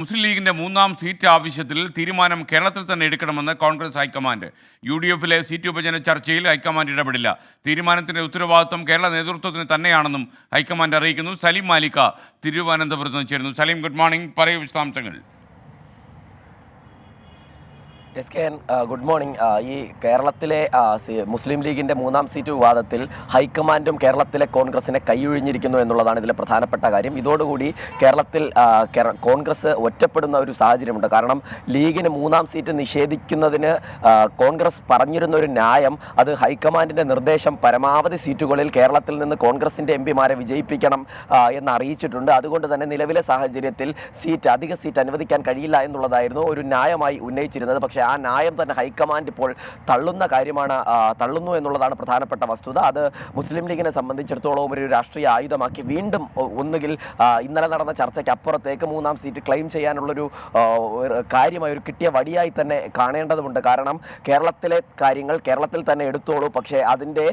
മുസ്ലിം ലീഗിന്റെ മൂന്നാം സീറ്റ് ആവശ്യത്തിൽ തീരുമാനം കേരളത്തിൽ തന്നെ എടുക്കണമെന്ന് കോൺഗ്രസ് ഹൈക്കമാൻഡ്. UDF-ലെ സീറ്റ് വിഭജന ചർച്ചയിൽ ഹൈക്കമാൻഡ് ഇടപെടില്ല. തീരുമാനത്തിന്റെ ഉത്തരവാദിത്വം കേരള നേതൃത്വത്തിന് തന്നെയാണെന്നും ഹൈക്കമാൻഡ് അറിയിക്കുന്നു. സലീം മാലിക്ക തിരുവനന്തപുരത്ത് നിന്ന് ചേരുന്നു. Saleem, good morning. പറയൂ വിശദാംശങ്ങൾ. SKN, good morning. ഈ കേരളത്തിലെ മുസ്ലിം ലീഗിൻ്റെ മൂന്നാം സീറ്റ് വിവാദത്തിൽ ഹൈക്കമാൻഡും കേരളത്തിലെ കോൺഗ്രസിനെ കൈയൊഴിഞ്ഞിരിക്കുന്നു എന്നുള്ളതാണ് ഇതിലെ പ്രധാനപ്പെട്ട കാര്യം. ഇതോടുകൂടി കേരളത്തിൽ കോൺഗ്രസ് ഒറ്റപ്പെടുന്ന ഒരു സാഹചര്യമുണ്ട്. കാരണം ലീഗിന് മൂന്നാം സീറ്റ് നിഷേധിക്കുന്നതിന് കോൺഗ്രസ് പറഞ്ഞിരുന്ന ഒരു ന്യായം, അത് ഹൈക്കമാൻഡിൻ്റെ നിർദ്ദേശം പരമാവധി സീറ്റുകളിൽ കേരളത്തിൽ നിന്ന് കോൺഗ്രസിൻ്റെ MP-മാരെ വിജയിപ്പിക്കണം എന്ന് അറിയിച്ചിട്ടുണ്ട്. അതുകൊണ്ട് തന്നെ നിലവിലെ സാഹചര്യത്തിൽ അധിക സീറ്റ് അനുവദിക്കാൻ കഴിയില്ല എന്നുള്ളതായിരുന്നു ഒരു ന്യായമായി ഉന്നയിച്ചിരുന്നത്. പക്ഷേ ആ ന്യായം തന്നെ ഹൈക്കമാൻഡ് ഇപ്പോൾ തള്ളുന്നു എന്നുള്ളതാണ് പ്രധാനപ്പെട്ട വസ്തുത. അത് മുസ്ലിം ലീഗിനെ സംബന്ധിച്ചിടത്തോളം ഒരു രാഷ്ട്രീയ ആയുധമാക്കി വീണ്ടും ഒന്നുകിൽ ഇന്നലെ നടന്ന ചർച്ചയ്ക്ക് അപ്പുറത്തേക്ക് മൂന്നാം സീറ്റ് ക്ലെയിം ചെയ്യാനുള്ളൊരു കാര്യമായി ഒരു കിട്ടിയ വടിയായി തന്നെ കാണേണ്ടതുണ്ട്. കാരണം കേരളത്തിലെ കാര്യങ്ങൾ കേരളത്തിൽ തന്നെ എടുത്തോളൂ, പക്ഷേ അതിൻ്റെ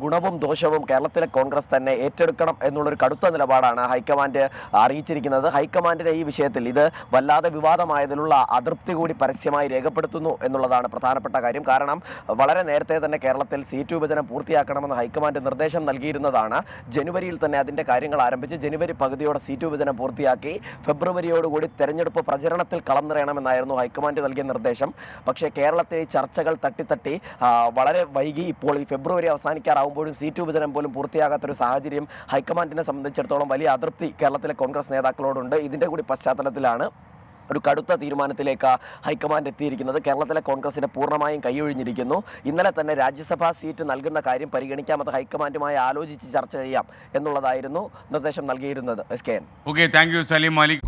ഗുണവും ദോഷവും കേരളത്തിലെ കോൺഗ്രസ് തന്നെ ഏറ്റെടുക്കണം എന്നുള്ളൊരു കടുത്ത നിലപാടാണ് ഹൈക്കമാൻഡ് അറിയിച്ചിരിക്കുന്നത്. ഹൈക്കമാൻഡിന്റെ ഈ വിഷയത്തിൽ ഇത് വല്ലാതെ വിവാദമായതിലുള്ള അതൃപ്തി കൂടി പരസ്യമായി രേഖപ്പെടുത്തുന്നു എന്നുള്ളതാണ് പ്രധാനപ്പെട്ട കാര്യം. കാരണം വളരെ നേരത്തെ തന്നെ കേരളത്തിൽ സീറ്റ് വിഭജനം പൂർത്തിയാക്കണമെന്ന് ഹൈക്കമാൻഡ് നിർദ്ദേശം നൽകിയിരുന്നതാണ്. ജനുവരിയിൽ തന്നെ അതിൻ്റെ കാര്യങ്ങൾ ആരംഭിച്ച് ജനുവരി പകുതിയോടെ സീറ്റ് വിഭജനം പൂർത്തിയാക്കി ഫെബ്രുവരിയോടുകൂടി തെരഞ്ഞെടുപ്പ് പ്രചരണത്തിൽ കളം നിറയണമെന്നായിരുന്നു ഹൈക്കമാൻഡ് നൽകിയ നിർദ്ദേശം. പക്ഷേ കേരളത്തിൽ ഈ ചർച്ചകൾ തട്ടി വളരെ വൈകി. ഇപ്പോൾ ഈ ഫെബ്രുവരി അവസാനിക്കാറാവുമ്പോഴും സീറ്റ് വിഭജനം പോലും പൂർത്തിയാകാത്തൊരു സാഹചര്യം ഹൈക്കമാൻഡിനെ സംബന്ധിച്ചിടത്തോളം വലിയ അതൃപ്തി കേരളത്തിലെ കോൺഗ്രസ് നേതാക്കളോടുണ്ട്. ഇതിൻ്റെ കൂടി പശ്ചാത്തലത്തിലാണ് ഒരു കടുത്ത തീരുമാനത്തിലേക്ക് ഹൈക്കമാൻഡ് എത്തിയിരിക്കുന്നത്. കേരളത്തിലെ കോൺഗ്രസിനെ പൂർണ്ണമായും കൈയൊഴിഞ്ഞിരിക്കുന്നു. ഇന്നലെ തന്നെ രാജ്യസഭാ സീറ്റ് നൽകുന്ന കാര്യം പരിഗണിക്കാമെന്ന് ഹൈക്കമാൻഡുമായി ആലോചിച്ച് ചർച്ച ചെയ്യാം എന്നുള്ളതായിരുന്നു നിർദ്ദേശം നൽകിയിരുന്നത്. SKN. Okay, thank you Saleem Malik.